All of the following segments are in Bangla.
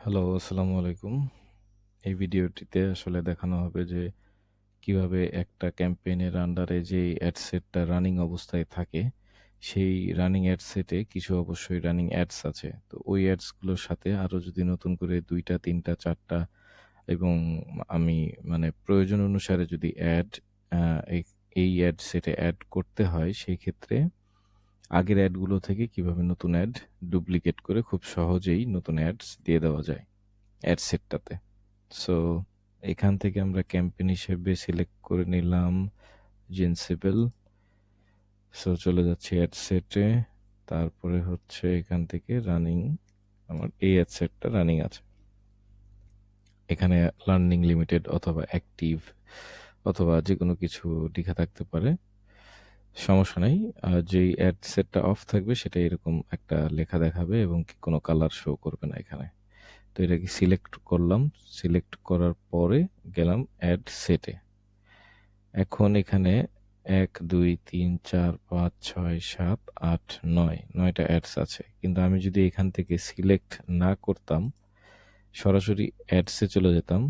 হ্যালো, আসসালামু আলাইকুম। এই ভিডিওটিতে আসলে দেখানো হবে যে কিভাবে একটা ক্যাম্পেইনের আন্ডারে যেই অ্যাড সেটটা রানিং অবস্থায় থাকে, সেই রানিং অ্যাড সেটে কিছু অবশ্যই রানিং অ্যাডস আছে। তো ওই অ্যাডস গুলোর সাথে আরো যদি নতুন করে ২ টা, ৩ টা, ৪ টা এবং আমি মানে প্রয়োজন অনুসারে যদি অ্যাড আ এই এই অ্যাড সেটে অ্যাড করতে হয়, সেই ক্ষেত্রে আগের অ্যাডগুলো থেকে কিভাবে নতুন অ্যাড ডুপ্লিকেট করে খুব সহজেই নতুন অ্যাডস দিয়ে দেওয়া যায় অ্যাড সেটটাতে। সো এখান থেকে আমরা ক্যাম্পেইন হিসেবে সিলেক্ট করে নিলাম জেনসিবল। সো চলে যাচ্ছি অ্যাড সেটে। তারপরে হচ্ছে এখান থেকে রানিং, আমার এই অ্যাড সেটটা রানিং আছে। এখানে লার্নিং লিমিটেড অথবা অ্যাক্টিভ অথবা যেকোনো কিছু লেখা থাকতে পারে। সমস্যা নাই। যেই অ্যাড সেটটা অফ থাকবে সেটা এরকম একটা লেখা দেখাবে এবং কোনো কালার শো করবে না এখানে। তো এটাকে সিলেক্ট করলাম। সিলেক্ট করার পরে গেলাম অ্যাড সেটে। এখন এখানে ১, ২, ৩, ৪, ৫, ৬, ৭, ৮, ৯ টা অ্যাডস আছে। কিন্তু আমি যদি এখান থেকে সিলেক্ট না করতাম, সরাসরি অ্যাডসে চলে যেতাম,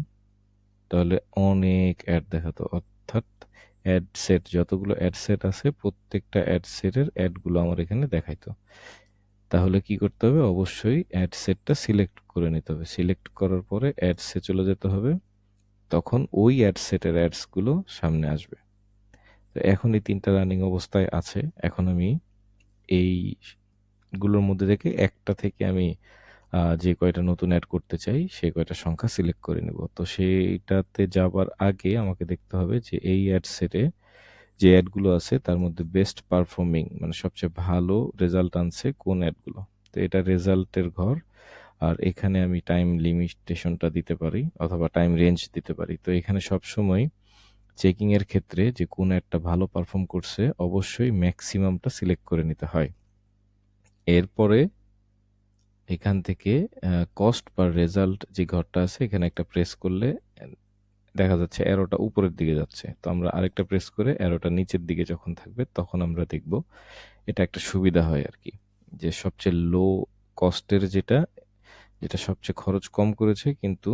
তাহলে অনেক অ্যাড দেখাতো। অর্থাৎ অ্যাড সেট যতগুলো অ্যাড সেট আছে প্রত্যেকটা অ্যাড সেটের অ্যাডগুলো আমার এখানে দেখাইতো। তাহলে কি করতে হবে? অবশ্যই অ্যাড সেটটা সিলেক্ট করে নিতে হবে। সিলেক্ট করার পরে অ্যাডসে চলে যেতে হবে। তখন ওই অ্যাড সেটের অ্যাডসগুলো সামনে আসবে। তো এখন এই ৩ টা রানিং অবস্থায় আছে। এখন আমি এইগুলোর মধ্যে থেকে একটা থেকে আমি যে কয়টা নতুন এড করতে চাই, সেই কয়টা সংখ্যা সিলেক্ট করে নিব। তো সেইটাতে যাবার আগে আমাকে দেখতে হবে যে এই এড সেটে যে এডগুলো আছে তার মধ্যে বেস্ট পারফর্মিং মানে সবচেয়ে ভালো রেজাল্ট আনছে কোন এডগুলো। তো এটা রেজাল্টের ঘর। আর এখানে আমি টাইম লিমিটেশনটা দিতে পারি অথবা টাইম রেঞ্জ দিতে পারি। তো এখানে সবসময় চেকিং এর ক্ষেত্রে যে কোন অ্যাডটা ভালো পারফর্ম করছে অবশ্যই ম্যাক্সিমামটা সিলেক্ট করে নিতে হয়। এরপরে এখান থেকে কস্ট পার রেজাল্ট যে ঘরটা আছে এখানে একটা প্রেস করলে আ দেখা যাচ্ছে অ্যারোটা উপরের দিকে যাচ্ছে। তো আমরা আরেকটা প্রেস করে অ্যারোটা নিচের দিকে যখন থাকবে তখন আমরা দেখব। এটা একটা সুবিধা হয় আরকি। যে সবচেয়ে লো কস্টের যেটা সবচেয়ে খরচ কম করেছে কিন্তু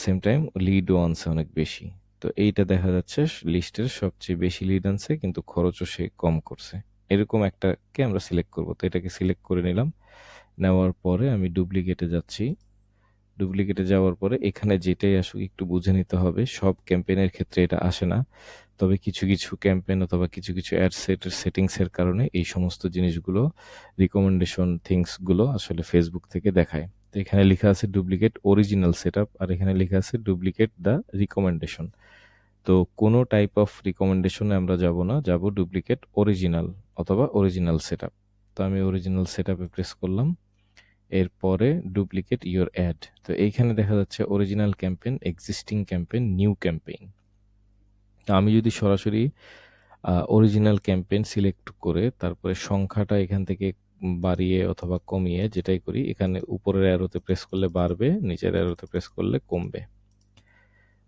সেম টাইম লিডও আনছে অনেক বেশি। তো এইটা দেখা যাচ্ছে লিস্টের সবচেয়ে বেশি লিড আনছে কিন্তু খরচও সে কম করছে। এরকম একটাকে আমরা সিলেক্ট করব। তো এটাকে সিলেক্ট করে নিলাম। নেওয়ার পরে আমি ডুপ্লিকেটে যাচ্ছি। ডুপ্লিকেটে যাওয়ার পরে এখানে যেটাই আসুক একটু বুঝে নিতে হবে। সব ক্যাম্পেইনের ক্ষেত্রে এটা আসে না। তবে কিছু, কিছু ক্যাম্পেইন অথবা কিছু, কিছু অ্যাড সেটের সেটিংস এর কারণে এই সমস্ত জিনিসগুলো রিকমেন্ডেশন থিংস গুলো আসলে Facebook থেকে দেখায়। তো এখানে লিখা আছে ডুপ্লিকেট অরিজিনাল সেটআপ আর এখানে লিখা আছে ডুপ্লিকেট দ্য রিকমেন্ডেশন। তো কোনো টাইপ অফ রিকমেন্ডেশন এ আমরা যাব না। যাব ডুপ্লিকেট অরিজিনাল অথবা অরিজিনাল সেটআপ। তো আমি অরিজিনাল সেটআপ এ প্রেস করলাম। এরপরে ডুপ্লিকেট ইওর অ্যাড। তো এইখানে দেখা যাচ্ছে original campaign, existing campaign, new campaign. তো আমি যদি সরাসরি অরিজিনাল ক্যাম্পেইন সিলেক্ট করে তারপরে সংখ্যাটা এখান থেকে বাড়িয়ে অথবা কমিয়ে যেটাই করি এখানে উপরের অ্যারোতে প্রেস করলে বাড়বে, নিচের অ্যারোতে প্রেস করলে কমবে।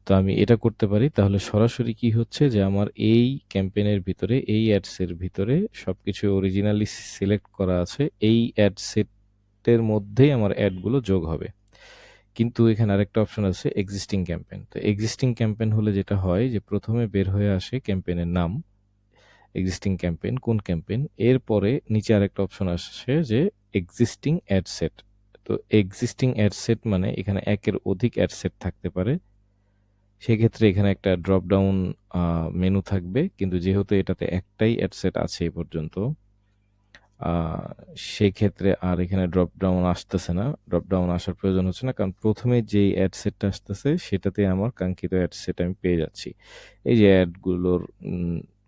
তো আমি এটা করতে পারি তাহলে সরাসরি কি হচ্ছে যে আমার এই ক্যাম্পেইনের ভিতরে এই অ্যাডস এর ভিতরে সবকিছু অরিজিনালি সিলেক্ট করা আছে। এই অ্যাড সেটের মধ্যেই আমার অ্যাডগুলো যোগ হবে। কিন্তু এখানে আরেকটা অপশন আছে এক্সিস্টিং ক্যাম্পেইন। তো এক্সিস্টিং ক্যাম্পেইন হলে যেটা হয় যে প্রথমে বের হয়ে আসে ক্যাম্পেইনের নাম, এক্সিস্টিং ক্যাম্পেইন কোন ক্যাম্পেইন, এরপরে নিচে আরেকটা অপশন আসে যে এক্সিস্টিং অ্যাড সেট। তো এক্সিস্টিং অ্যাড সেট মানে এখানে একের অধিক অ্যাড সেট থাকতে পারে। সেক্ষেত্রে এখানে একটা ড্রপ ডাউন মেনু থাকবে কিন্তু যেহেতু এটাতে একটাই অ্যাড সেট আছে এ পর্যন্ত আ সেক্ষেত্রে আর এখানে ড্রপ ডাউন আসতেছে না। ড্রপ ডাউন আসার প্রয়োজন হচ্ছে না। কারণ ১ম এ যেই অ্যাড সেটটা আসতেছে সেটাতে আমার কাঙ্ক্ষিত অ্যাড সেট আমি পেয়ে যাচ্ছি। এই যে অ্যাডগুলোর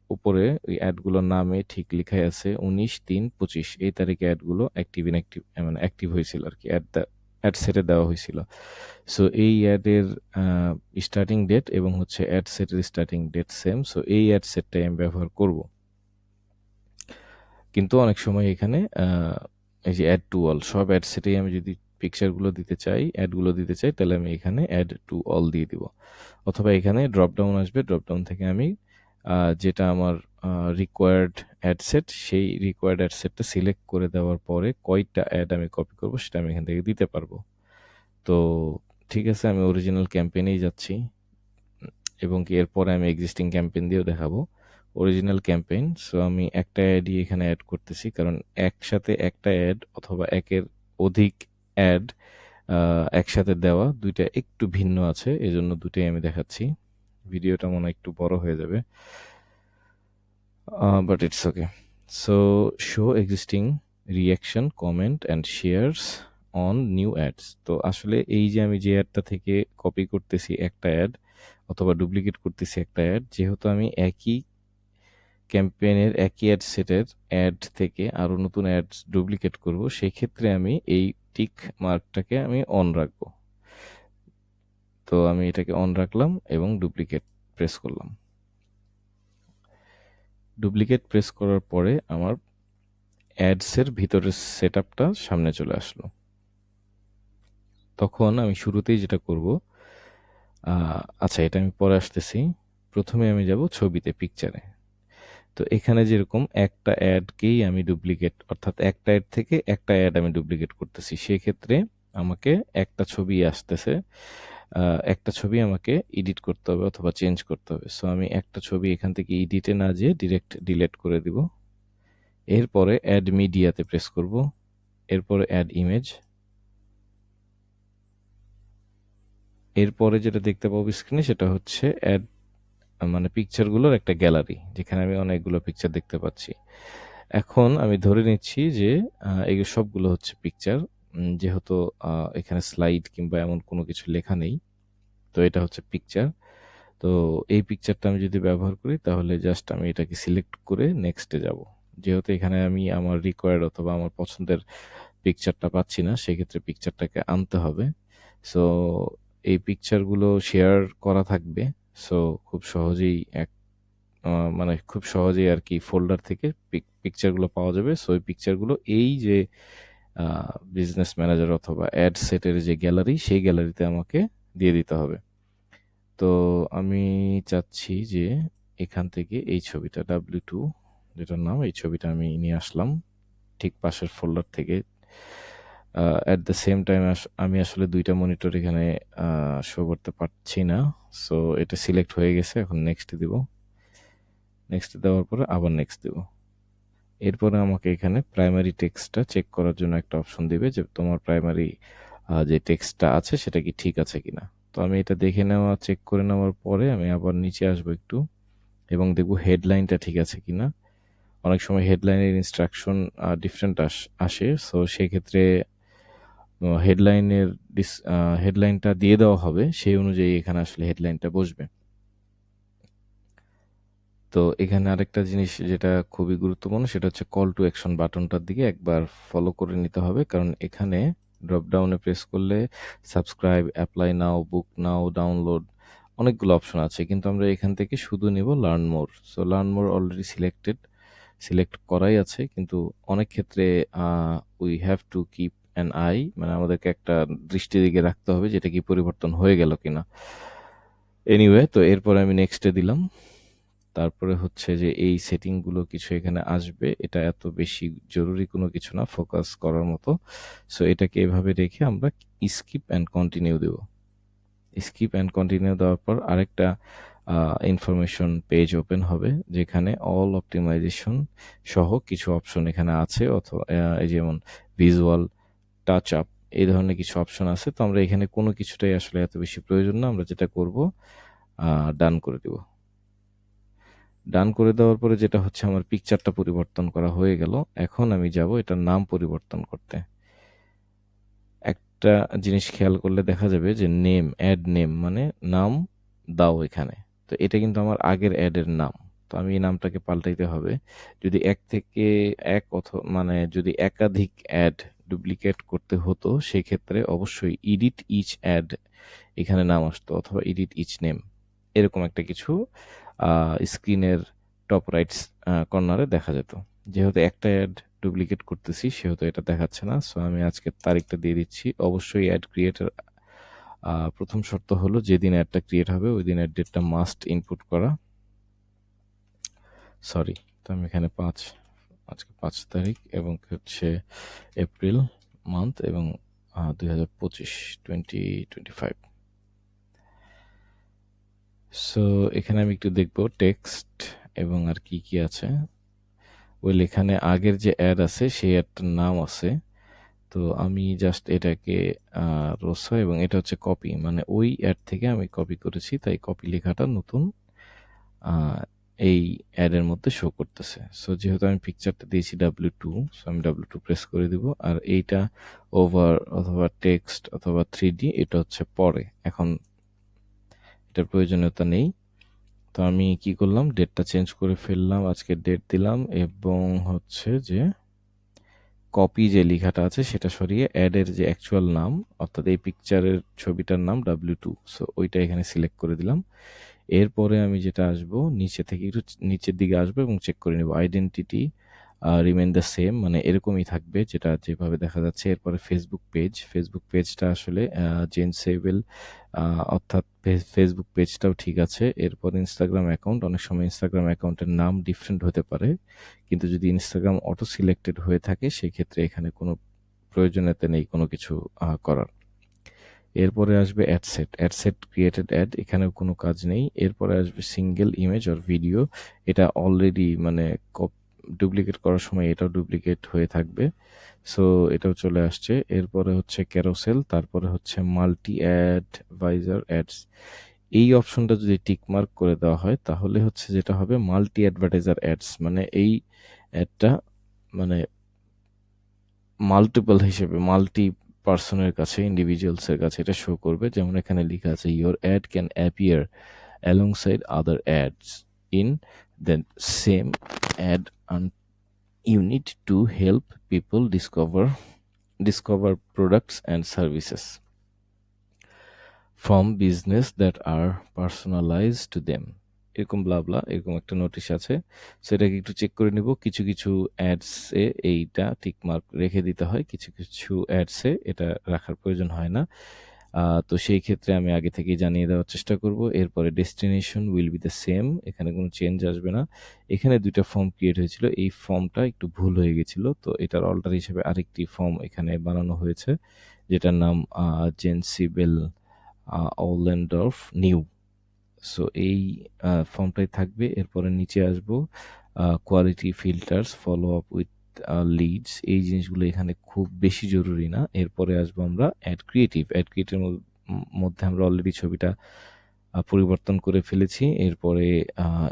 উপরে ওই অ্যাডগুলোর নামে ঠিক লিখাই আছে ১৯/৩/২৫ এই তারিখে অ্যাডগুলো অ্যাক্টিভ ইনঅ্যাক্টিভ মানে অ্যাক্টিভ হয়েছিল আরকি। অ্যাড সেটে দেওয়া হয়েছিল। সো এই অ্যাডের আ স্টার্টিং ডেট এবং হচ্ছে অ্যাড সেটের স্টার্টিং ডেট সেম। সো এই অ্যাড সেটটাই আমি ব্যবহার করব। কিন্তু অনেক সময় এখানে এই যে এড টু অল সব অ্যাড সেটেই আমি যদি পিকচারগুলো দিতে চাই, অ্যাডগুলো দিতে চাই তাহলে আমি এখানে এড টু অল দিয়ে দিব। অথবা এখানে ড্রপ ডাউন আসবে। ড্রপ ডাউন থেকে আমি যেটা আমার রিকোয়ার্ড অ্যাড সেট সেই রিকোয়ার্ড অ্যাড সেটটা সিলেক্ট করে দেওয়ার পরে কয়টা অ্যাড আমি কপি করব সেটা আমি এখান থেকে দিতে পারবো। তো ঠিক আছে, আমি অরিজিনাল ক্যাম্পেইনেই যাচ্ছি এবং কি এরপরে আমি এক্সিস্টিং ক্যাম্পেইন দিয়েও দেখাবো। অরিজিনাল ক্যাম্পেইন, সো আমি একটা অ্যাডই এখানে অ্যাড করতেছি, কারণ একসাথে একটা অ্যাড অথবা একের অধিক অ্যাড একসাথে দেওয়া দুইটা একটু ভিন্ন আছে, এজন্য দুটোই আমি দেখাচ্ছি। ভিডিওটা মনে হয় একটু বড় হয়ে যাবে, but it's okay. So show existing reaction, comment and shares on new ads. তো আসলে এই যে আমি যে অ্যাডটা থেকে কপি করতেছি একটা অ্যাড অথবা ডুপ্লিকেট করতেছি একটা অ্যাড, যেহেতু আমি একই ক্যাম্পেইনের একই অ্যাড সেটের অ্যাড থেকে আরও নতুন অ্যাড ডুপ্লিকেট করব, সেই ক্ষেত্রে আমি এই টিক মার্কটাকে আমি অন রাখবো। তো আমি এটাকে অন রাখলাম এবং ডুপ্লিকেট প্রেস করলাম। ডুপ্লিকেট প্রেস করার পরে আমার অ্যাডসের ভিতরের সেটআপটা সামনে চলে আসলো। তখন আমি শুরুতেই যেটা করব, আচ্ছা এটা আমি পরে আসতেছি। প্রথমে আমি যাব ছবিতে, পিকচারে। তো এখানে যেরকম একটা অ্যাডকেই আমি ডুপ্লিকেট, অর্থাৎ একটা অ্যাড থেকে একটা অ্যাড আমি ডুপ্লিকেট করতেছি, সেক্ষেত্রে আমাকে একটা ছবি আসতেছে, একটা ছবি আমাকে এডিট করতে হবে অথবা চেঞ্জ করতে হবে। সো আমি একটা ছবি এখান থেকে এডিটে না যেয়ে ডিরেক্ট ডিলিট করে দিব। এরপরে অ্যাড মিডিয়াতে প্রেস করব, এরপরে অ্যাড ইমেজ। এরপরে যেটা দেখতে পাবো স্ক্রিনে সেটা হচ্ছে অ্যাড, মানে পিকচারগুলোর একটা গ্যালারি, যেখানে আমি অনেকগুলো পিকচার দেখতে পাচ্ছি। এখন আমি ধরে নিচ্ছি যে এই সবগুলো হচ্ছে পিকচার, যেহেতু এখানে স্লাইড কিংবা এমন কোনো কিছু লেখা নেই, তো এটা হচ্ছে পিকচার। তো এই পিকচারটা আমি যদি ব্যবহার করি তাহলে জাস্ট আমি এটাকে সিলেক্ট করে নেক্সটে যাব। যেহেতু এখানে আমি আমার রিকোয়ার্ড অথবা আমার পছন্দের পিকচারটা পাচ্ছি না, সেক্ষেত্রে পিকচারটাকে আনতে হবে। সো এই পিকচারগুলো শেয়ার করা থাকবে। সো খুব সহজেই মানে খুব সহজেই আর কি ফোল্ডার থেকে পিকচারগুলো পাওয়া যাবে। সো এই পিকচারগুলো এই যে বিজনেস ম্যানেজার অথবা অ্যাড সেটের যে গ্যালারি, সেই গ্যালারিতে আমাকে দিয়ে দিতে হবে। তো আমি চাচ্ছি যে এখান থেকে এই ছবিটা W2 যেটার নাম, এই ছবিটা আমি নিয়ে আসলাম ঠিক পাশের ফোল্ডার থেকে। অ্যাট দ্য সেম টাইম আমি আসলে দুইটা মনিটর এখানে শো করতে পারছি না। সো এটা সিলেক্ট হয়ে গেছে, এখন নেক্সট দিব। নেক্সট দেওয়ার পরে আবার নেক্সট দিব। এরপরে আমাকে এখানে প্রাইমারি টেক্সটটা চেক করার জন্য একটা অপশন দিবে যে তোমার প্রাইমারি যে টেক্সটটা আছে সেটা কি ঠিক আছে কিনা। তো আমি এটা দেখে নেওয়া, চেক করে নেওয়ার পরে আমি আবার নিচে আসবো একটু এবং দেখব হেডলাইনটা ঠিক আছে কিনা। অনেক সময় হেডলাইনের ইনস্ট্রাকশন ডিফারেন্ট আসে, সো সেক্ষেত্রে হেডলাইনের হেডলাইনটা দিয়ে দেওয়া হবে, সেই অনুযায়ী এখানে আসলে হেডলাইনটা বসবে। তো এখানে আরেকটা জিনিস যেটা খুবই গুরুত্বপূর্ণ সেটা হচ্ছে কল টু অ্যাকশন বাটনটার দিকে একবার ফলো করে নিতে হবে, কারণ এখানে ড্রপ ডাউনে প্রেস করলে সাবস্ক্রাইব, অ্যাপ্লাই নাও, বুক নাও, ডাউনলোড অনেকগুলো অপশন আছে, কিন্তু আমরা এখান থেকে শুধু নিব learn more. So learn more already select করাই আছে, কিন্তু অনেক ক্ষেত্রে we have to keep an I, মানে আমাদেরকে একটা দৃষ্টি দিকে রাখতে হবে যেটা কি পরিবর্তন হয়ে গেল কিনা। এনিওয়ে, তো এরপরে আমি নেক্সটে দিলাম। তারপরে হচ্ছে যে এই সেটিংগুলো কিছু এখানে আসবে, এটা এত বেশি জরুরি কোনো কিছু না ফোকাস করার মতো। সো এটাকে এভাবে রেখে আমরা স্কিপ অ্যান্ড কন্টিনিউ দেব। স্কিপ অ্যান্ড কন্টিনিউ দেওয়ার পর আরেকটা ইনফরমেশন পেজ ওপেন হবে, যেখানে অল অপটিমাইজেশন সহ কিছু অপশন এখানে আছে, অথবা এই যেমন ভিজুয়াল, টাচ আপ, এই ধরনের কিছু অপশন আছে। তো আমরা এখানে কোনো কিছুটাই আসলে এত বেশি প্রয়োজন না, আমরা যেটা করব ডান করে দিব। ডান করে দেওয়ার পরে যেটা হচ্ছে, আমার পিকচারটা পরিবর্তন করা হয়ে গেল। এখন আমি যাব এটার নাম পরিবর্তন করতে। একটা জিনিস খেয়াল করলে দেখা যাবে যে নেম, অ্যাড নেম মানে নাম দাও এখানে। তো এটা কিন্তু আমার আগের অ্যাডের নাম। তো আমি এই নামটাকে পাল্টাইতে হবে। যদি এক থেকে এক মানে যদি একাধিক অ্যাড ডুপ্লিকেট করতে হতো, সেক্ষেত্রে অবশ্যই এডিট ইচ অ্যাড এখানে নাম আসতো, অথবা এডিট ইচ নেম, এরকম একটা কিছু স্ক্রিনের টপ রাইট কর্নারে দেখা যেত। যেহেতু একটা অ্যাড ডুপ্লিকেট করতেছি সেহেতু এটা দেখাচ্ছে না। সো আমি আজকের তারিখটা দিয়ে দিচ্ছি। অবশ্যই অ্যাড ক্রিয়েটের প্রথম শর্ত হলো যেদিন অ্যাডটা ক্রিয়েট হবে ওই দিন অ্যাড ডেটটা মাস্ট ইনপুট করা। সরি, তো আমি এখানে আজকে 5 তারিখ এবং হচ্ছে এপ্রিল মান্থ এবং 2025 2025। সো এখানে আমি একটু দেখব টেক্সট এবং আর কি কি আছে। ওয়েল, এখানে আগের যে অ্যাড আছে সেই অ্যাডটার নাম আছে। তো আমি জাস্ট এটাকে রোসো এবং এটা হচ্ছে কপি, মানে ওই অ্যাড থেকে আমি কপি করেছি, তাই কপি লেখাটা নতুন এই অ্যাডের মধ্যে শো করতেছে। সো যেহেতু আমি পিকচারটা দিয়েছি W2, সো আমি W2 প্রেস করে দিব। আর এইটা ওভার অথবা টেক্সট অথবা 3D এটা হচ্ছে পরে, এখন এটার প্রয়োজনীয়তা নেই। তো আমি কি করলাম, ডেটটা চেঞ্জ করে ফেললাম, আজকের ডেট দিলাম এবং হচ্ছে যে কপি যে লেখাটা আছে সেটা সরিয়ে অ্যাডের যে অ্যাকচুয়াল নাম, অর্থাৎ এই পিকচারের ছবিটার নাম W2, সো ওইটা এখানে সিলেক্ট করে দিলাম। এরপরে আমি যেটা আসবো, নিচে থেকে একটু নিচের দিকে আসবো এবং চেক করে নেব আইডেন্টিটি রিমেইন দ্য সেম, মানে এরকমই থাকবে যেটা যেভাবে দেখা যাচ্ছে। এরপরে ফেসবুক পেজটা আসলে জেনসেবল, অর্থাৎ ফেসবুক পেজটাও ঠিক আছে। এরপর ইনস্টাগ্রাম অ্যাকাউন্ট, অনেক সময় ইনস্টাগ্রাম অ্যাকাউন্টের নাম ডিফারেন্ট হতে পারে, কিন্তু যদি ইনস্টাগ্রাম অটো সিলেক্টেড হয়ে থাকে সেক্ষেত্রে এখানে কোনো প্রয়োজনীয়তা নেই কোনো কিছু করার। এরপরে আসবে অ্যাডসেট ক্রিয়েটেড অ্যাড, এখানেও কোনো কাজ নেই। এরপরে আসবে সিঙ্গেল ইমেজ অর ভিডিও, এটা অলরেডি মানে ডুপ্লিকেট করার সময় এটাও ডুপ্লিকেট হয়ে থাকবে, সো এটাও চলে আসছে। এরপরে হচ্ছে ক্যারোসেল, তারপরে হচ্ছে মাল্টি অ্যাডভাইজার অ্যাডস। এই অপশনটা যদি টিক মার্ক করে দেওয়া হয় তাহলে হচ্ছে যেটা হবে মাল্টি অ্যাডভার্টাইজার অ্যাডস, মানে এই অ্যাডটা মানে মাল্টিপল হিসেবে মাল্টি পার্সনের কাছে, ইন্ডিভিজুয়ালসের কাছে এটা শো করবে। যেমন এখানে লেখা আছে your ad can appear alongside other ads in the same ad, and you need to help people discover products and services from business that are personalized to them, এরকম ব্লা এরকম একটা নোটিশ আছে। সেটাকে একটু চেক করে নিব। কিছু কিছু অ্যাডসে এইটা টিক মার্ক রেখে দিতে হয়, কিছু কিছু অ্যাডসে এটা রাখার প্রয়োজন হয় না। তো সেই ক্ষেত্রে আমি আগে থেকেই জানিয়ে দেওয়ার চেষ্টা করব। এরপরে destination will be the same, এখানে কোনো চেঞ্জ আসবে না। এখানে দুইটা ফর্ম ক্রিয়েট হয়েছিল, এই ফর্মটা একটু ভুল হয়ে গেছিল, তো এটার অল্টার হিসেবে আরেকটি ফর্ম এখানে বানানো হয়েছে যেটার নাম জেনসিবেল ওলেন্ডর্ফ নিউ। সো এই ফর্মটাই থাকবে। এরপরে নিচে আসবো quality filters, follow up with leads, এই জিনিসগুলো এখানে খুব বেশি জরুরি না। এরপরে আসবো আমরা অ্যাড ক্রিয়েটিভ মধ্যে আমরা অলরেডি ছবিটা পরিবর্তন করে ফেলেছি। এরপরে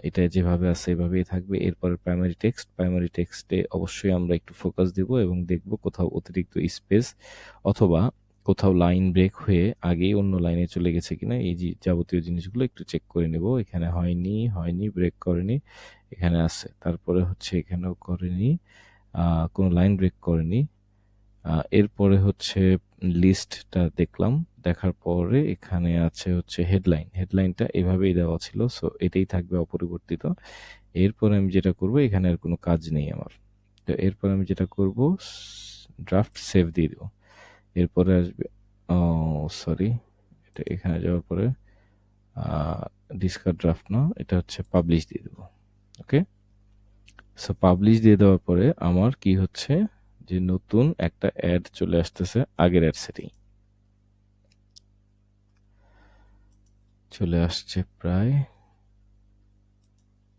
এটা যেভাবে আছে এভাবেই থাকবে। এরপরে প্রাইমারি টেক্সটে অবশ্যই আমরা একটু ফোকাস দিব এবং দেখব কোথাও অতিরিক্ত স্পেস অথবা কোথাও লাইন ব্রেক হয়ে আগেই অন্য লাইনে চলে গেছে কিনা, এই যে যাবতীয় জিনিসগুলো একটু চেক করে নেব। এখানে হয়নি, ব্রেক করেনি, এখানে আছে। তারপরে হচ্ছে এখানেও করেনি, কোনো লাইন ব্রেক করেনি। এরপরে হচ্ছে লিস্টটা দেখলাম, দেখার পরে এখানে আছে হচ্ছে হেডলাইনটা এভাবেই দেওয়া ছিল, সো এটাই থাকবে অপরিবর্তিত। এরপরে আমি যেটা করব, এখানে আর কোনো কাজ নেই আমার। তো এরপর আমি যেটা করব, ড্রাফট সেভ দিয়ে দেবো। এরপরে আসবে সরি, এটা এখানে যাওয়ার পরে ডিসকার্ড ড্রাফট না, এটা হচ্ছে পাবলিশ দিয়ে দেবো। ওকে, সো পাবলিশ দিয়ে দেওয়ার পরে আমার কি হচ্ছে যে নতুন একটা অ্যাড চলে আসতেছে, আগের অ্যাড সেটিং চলে আসছে। প্রায়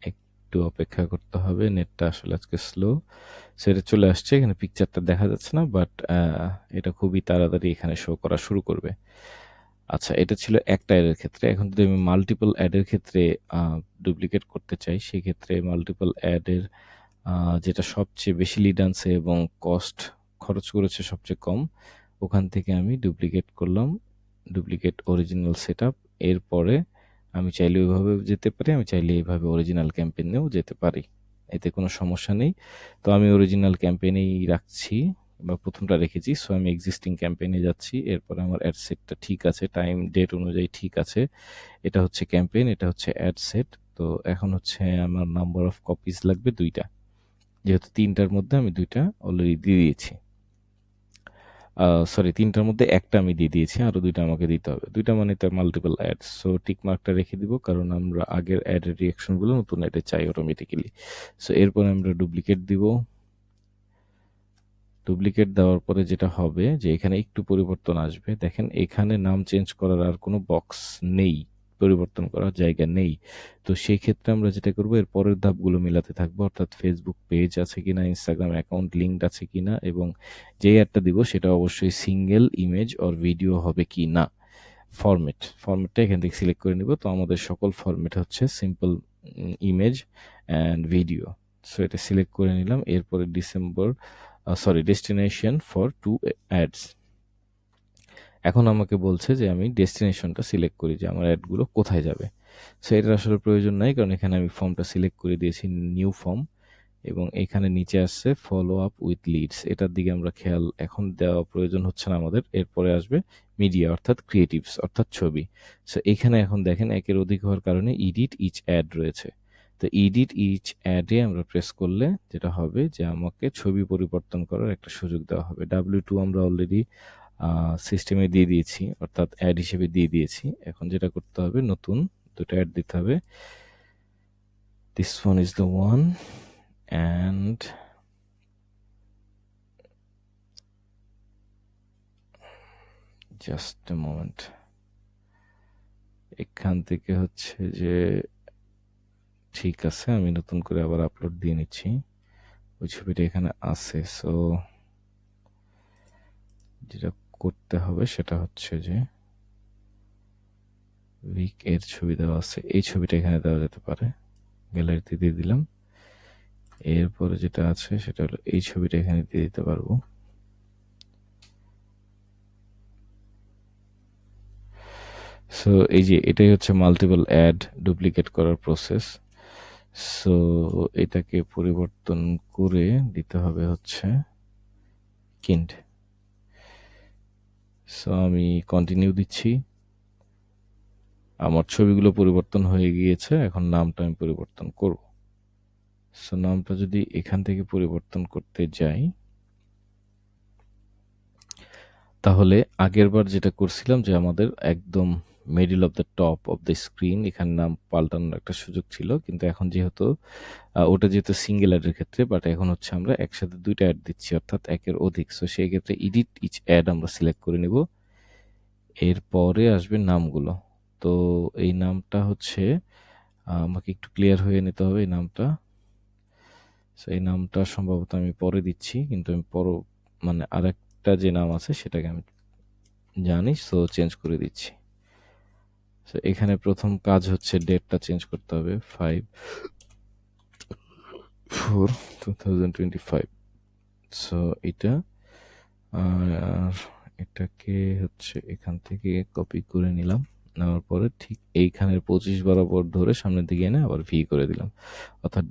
একটু অপেক্ষা করতে হবে, নেটটা আসলে আজকে স্লো। সেটা চলে আসছে, এখানে পিকচারটা দেখা যাচ্ছে না, বাট এটা খুবই তাড়াতাড়ি এখানে শো করা শুরু করবে। আচ্ছা, এটা ছিল একটা অ্যাডের ক্ষেত্রে। এখন যদি আমি মাল্টিপল অ্যাডের ক্ষেত্রে ডুপ্লিকেট করতে চাই, সেক্ষেত্রে মাল্টিপল অ্যাডের যেটা সবচেয়ে বেশি লিড আনছে এবং খরচ করেছে সবচেয়ে কম, ওখান থেকে আমি ডুপ্লিকেট করলাম, ডুপ্লিকেট অরিজিনাল সেট আপ। এরপরে আমি চাইলে ওইভাবে যেতে পারি, আমি চাইলে এইভাবে অরিজিনাল ক্যাম্পেইনেও যেতে পারি, এতে কোনো সমস্যা নেই। তো আমি অরিজিনাল ক্যাম্পেইনেই রাখছি বা প্রথমটা রেখেছি, সো আমি এক্সিস্টিং ক্যাম্পেইনে যাচ্ছি। এরপরে আমার অ্যাড সেটটা ঠিক আছে, টাইম ডেট অনুযায়ী ঠিক আছে। এটা হচ্ছে ক্যাম্পেইন, এটা হচ্ছে অ্যাড সেট। তো এখন হচ্ছে আমার নাম্বার অফ কপিজ লাগবে 2টা, যেহেতু 3টার মধ্যে আমি 2টা অলরেডি দিয়ে দিয়েছি। সরি, 3টার মধ্যে একটা আমি দিয়ে দিয়েছি, আরো 2টা আমাকে দিতে হবে। 2টা মানে তো মাল্টিপল অ্যাড, সো টিক মার্কটা রেখে দিব, কারণ আমরা আগের অ্যাডের রিয়াকশনগুলো নতুন অ্যাডে চাই অটোমেটিক্যালি। সো এরপর আমরা ডুপ্লিকেট দিব, ডুপ্লিকেট দেওয়ার পরে যেটা হবে যে এখানে একটু পরিবর্তন আসবে। দেখেন এখানে নাম চেঞ্জ করার আর কোনো বক্স নেই, পরিবর্তন করার জায়গা নেই। তো সেই ক্ষেত্রে আমরা যেটা করব, এর পরের ধাপগুলো মিলাতে থাকবো, অর্থাৎ ফেসবুক পেজ আছে কিনা, ইনস্টাগ্রাম অ্যাকাউন্ট লিঙ্কড আছে কিনা, এবং যে অ্যাডটা দিব সেটা অবশ্যই সিঙ্গেল ইমেজ অর ভিডিও হবে কি না। ফরম্যাটটা এখান থেকে সিলেক্ট করে নিব। তো আমাদের সকল ফরম্যাট হচ্ছে simple image and video. So এটা সিলেক্ট করে নিলাম। এরপরে ডেস্টিনেশন ফর টু অ্যাডস। এখন আমাকে বলছে যে আমি ডেস্টিনেশনটা সিলেক্ট করি, যে আমার অ্যাডগুলো কোথায় যাবে। সো এটার আসলে প্রয়োজন নাই, কারণ এখানে আমি ফর্মটা সিলেক্ট করে দিয়েছি, নিউ ফর্ম, এবং এখানে নিচে আসছে ফলো আপ উইথ লিডস। এটার দিকে আমরা খেয়াল এখন দেওয়া প্রয়োজন হচ্ছে না আমাদের। এরপরে আসবে মিডিয়া অর্থাৎ ক্রিয়েটিভস অর্থাৎ ছবি। সো এখানে এখন দেখেন একের অধিক হওয়ার কারণে এডিট ইচ অ্যাড রয়েছে। তো এডিট ইচ অ্যাডে আমরা প্রেস করলে যেটা হবে যে আমাকে ছবি পরিবর্তন করার একটা সুযোগ দেওয়া হবে। W2 আমরা অলরেডি সিস্টেমে দিয়ে দিয়েছি, অর্থাৎ অ্যাড হিসেবে দিয়ে দিয়েছি। এখন যেটা করতে হবে, নতুন দুটো অ্যাড দিতে হবে। This one is the one, and just a moment, এখান থেকে হচ্ছে যে ঠিক আছে, আমি নতুন করে আবার আপলোড দিয়ে নিচ্ছি। ওই ছবিটা এখানে আছে। সো যেটা করতে হবে সেটা হচ্ছে যে উইক এর ছবি দেওয়া আছে, এই ছবিটা এখানে দেওয়া যেতে পারে, গ্যালারিতে দিয়ে দিলাম। এরপরে যেটা আছে সেটা হলো এই ছবিটা এখানে দিয়ে দিতে পারবো। সো এই যে এটাই হচ্ছে মাল্টিপল অ্যাড ডুপ্লিকেট করার প্রসেস। সো এটাকে পরিবর্তন করে দিতে হবে হচ্ছে কিন্ড। সো আমি কন্টিনিউ দিচ্ছি। আমার ছবিগুলো পরিবর্তন হয়ে গিয়েছে, এখন নামটা আমি পরিবর্তন করব। সো নামটা যদি এখান থেকে পরিবর্তন করতে যাই, তাহলে আগের বার যেটা করছিলাম যে আমাদের একদম middle of the top of the screen এখানে নাম পাল্টানোর একটা সুযোগ ছিল, কিন্তু এখন যেহেতু ওটা যেহেতু সিঙ্গেল অ্যাডের ক্ষেত্রে, বাট এখন হচ্ছে আমরা একসাথে দুইটা অ্যাড দিচ্ছি, অর্থাৎ একের অধিক। সো সেই ক্ষেত্রে এডিট ইচ অ্যাড আমরা সিলেক্ট করে নিব। এরপরে আসবে নামগুলো। তো এই নামটা হচ্ছে আমাকে একটু ক্লিয়ার হয়ে নিতে হবে এই নামটা। সো এই নামটা সম্ভবত আমি পরে দিচ্ছি, কিন্তু আমি মানে আরেকটা যে নাম আছে সেটাকে আমি জানি, সো চেঞ্জ করে দিচ্ছি। সো এখানে প্রথম কাজ হচ্ছে ডেটটা চেঞ্জ করতে হবে, 5/4/2025। সো এটা, আর এটাকে হচ্ছে এখান থেকে কপি করে নিলাম। নেওয়ার পরে ঠিক এইখানের 25 বরাবর ধরে সামনের দিকে এনে আবার ভি করে দিলাম, অর্থাৎ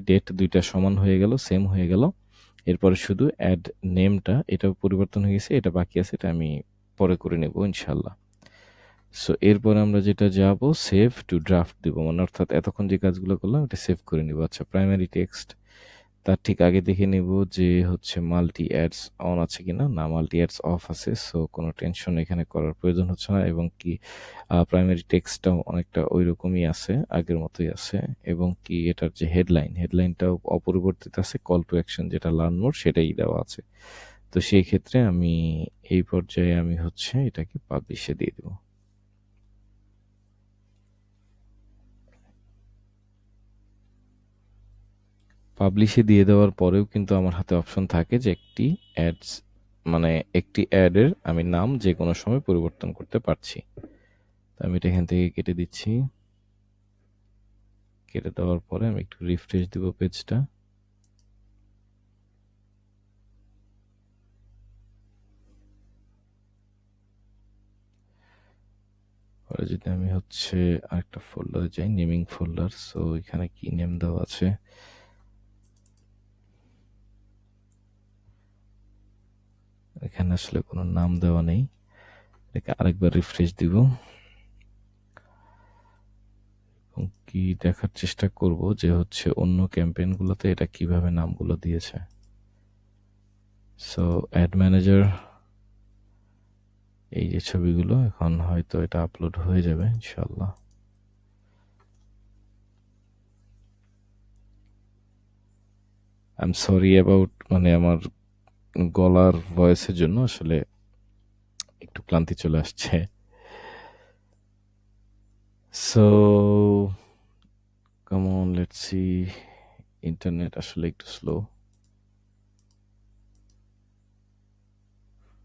ডেট দুইটা সমান হয়ে গেল, সেম হয়ে গেল। এরপরে শুধু অ্যাড নেমটা, এটা পরিবর্তন হয়ে গেছে, এটা বাকি আছে, এটা আমি পরে করে নেব ইনশাল্লাহ। সো এরপরে আমরা যেটা যাব, সেভ টু ড্রাফট দিব, মানে অর্থাৎ এতক্ষণ যে কাজগুলো করলাম এটা সেভ করে নিব। আচ্ছা, প্রাইমারি টেক্সট, তার ঠিক আগে দেখে নেব যে হচ্ছে মাল্টি অ্যাডস অন আছে কিনা। না, মাল্টি অ্যাডস অফ আছে, সো কোনো টেনশন এখানে করার প্রয়োজন হচ্ছে না। এবং কি প্রাইমারি টেক্সটটাও অনেকটা ওই রকমই আছে, আগের মতোই আছে। এবং কি এটার যে হেডলাইনটাও অপরিবর্তিত আছে, কল টু অ্যাকশন যেটা লার্ন মোর সেটাই দেওয়া আছে। তো সেই ক্ষেত্রে আমি এই পর্যায়ে আমি হচ্ছে এটাকে পাবলিশে দিয়ে দেবো। পাবলিশে দিয়ে দেওয়ার পরেও কিন্তু আমার হাতে অপশন থাকে যে একটি অ্যাডের আমি নাম যে কোনো সময় পরিবর্তন করতে পারছি। তো আমি এটা এখান থেকে কেটে দিচ্ছি। কেটে দেওয়ার পরে আমি একটু রিফ্রেশ দিব পেজটা। পরে যদি আমি হচ্ছে আরেকটা ফোল্ডারে যাই, নেমিং ফোল্ডার, সো এখানে কি নেম দেওয়া আছে, এখানে আসলে কোনো নাম দেওয়া নেই। এটাকে আরেকবার রিফ্রেশ দিব এবং কি দেখার চেষ্টা করব যে হচ্ছে অন্য ক্যাম্পেইনগুলোতে এটা কিভাবে নামগুলো দিয়েছে। সো অ্যাড ম্যানেজার, এই যে ছবিগুলো, এখন হয়তো এটা আপলোড হয়ে যাবে ইনশাল্লাহ। আই এম সরি অ্যাবাউট, মানে আমার গলার ভয়েসের জন্য আসলে একটু ক্লান্তি চলে আসছে। So come on, let's see. Internet আসলে একটু স্লো,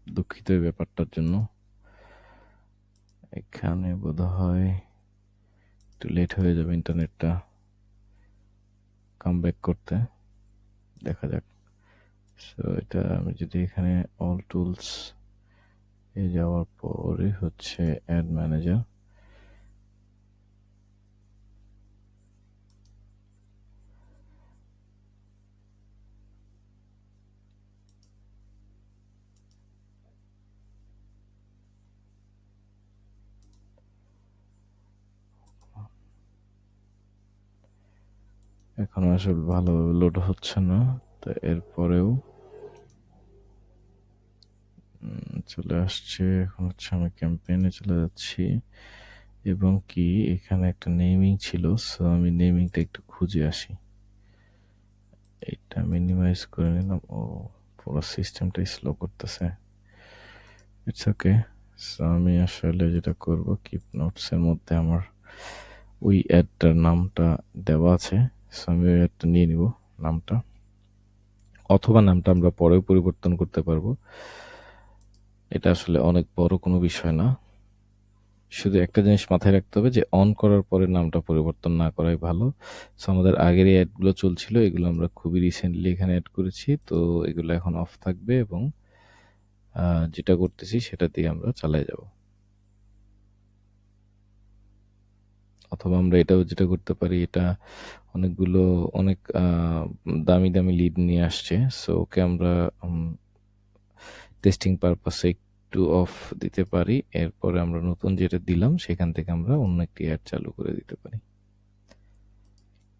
দুঃখিত এই ব্যাপারটার জন্য। এখানে বোধহয় একটু লেট হয়ে যাবে ইন্টারনেটটা কাম ব্যাক করতে, দেখা যাক। সো এটা আমি যদি এখানে অল টুলস এ যাওয়ার পরে হচ্ছে অ্যাড ম্যানেজার, এখন আসলে ভালোভাবে লোড হচ্ছে না, তো এরপরেও চলে আসছে। এখন হচ্ছে আমি ক্যাম্পেইনে চলে যাচ্ছি এবং কি এখানে একটা নেমিং ছিল, সো আমি নেমিংটা একটু খুঁজে আসি। এটা মিনিমাইজ করে নিলাম। ও পুরো সিস্টেমটাই স্লো করতেছে, ইটস ওকে। সো আমি আসলে যেটা করব, কিপ নোটসের মধ্যে আমার ওই অ্যাডটার নামটা দেওয়া আছে, সো আমি ওই অ্যাডটা নিয়ে নিব নামটা, অথবা নামটা আমরা পরেও পরিবর্তন করতে পারবো। এটা আসলে অনেক বড় কোনো বিষয় না, শুধু একটা জিনিস মাথায় রাখতে হবে যে অন করার পরে নামটা পরিবর্তন না করাই ভালো। সো আমাদের আগের এই অ্যাডগুলো চলছিল, এগুলো আমরা খুবই রিসেন্টলি এখানে অ্যাড করেছি, তো এগুলো এখন অফ থাকবে এবং যেটা করতেছি সেটা দিয়ে আমরা চালিয়ে যাব। অথবা আমরা এটাও যেটা করতে পারি, এটা অনেকগুলো অনেক দামি দামি লিড নিয়ে আসছে, সো ওকে আমরা টেস্টিং পারপাসে একটু অফ দিতে পারি, এরপরে আমরা নতুন যেটা দিলাম সেখান থেকে আমরা অন্য একটি অ্যাড চালু করে দিতে পারি।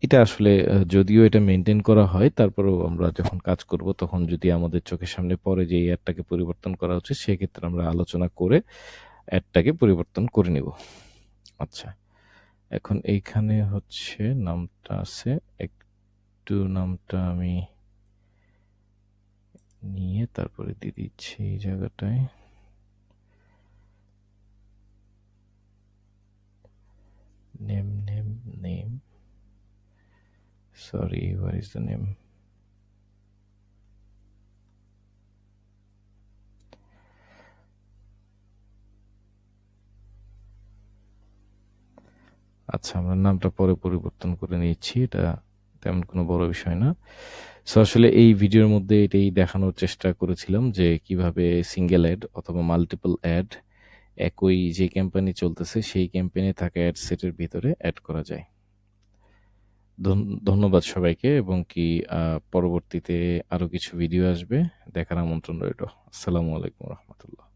এটা আসলে যদিও এটা মেনটেন করা হয়, তারপরেও আমরা যখন কাজ করব তখন যদি আমাদের চোখের সামনে পড়ে যে এই অ্যাডটাকে পরিবর্তন করা উচিত, সেক্ষেত্রে আমরা আলোচনা করে অ্যাডটাকে পরিবর্তন করে নিব। আচ্ছা, এখন এইখানে হচ্ছে নামটা আছে, একটু নামটা আমি নিয়ে তারপরে দিয়ে দিচ্ছি এই জায়গাটায়। Name, sorry, where is the name? আচ্ছা, আমরা নামটা পরে পরিবর্তন করে নিচ্ছি, এটা তেমন কোনো বড় বিষয় না। সো আসলে এই ভিডিওর মধ্যে এটাই দেখানোর চেষ্টা করেছিলাম যে কিভাবে সিঙ্গেল অ্যাড অথবা মাল্টিপল অ্যাড একই যে ক্যাম্পেইনে চলতেছে সেই ক্যাম্পেইনে থাকা অ্যাড সেটের ভিতরে অ্যাড করা যায়। ধন্যবাদ সবাইকে, এবং কি পরবর্তীতে আরো কিছু ভিডিও আসবে, দেখার আমন্ত্রণ রইল। আসসালামু আলাইকুম রহমতুল্লাহ।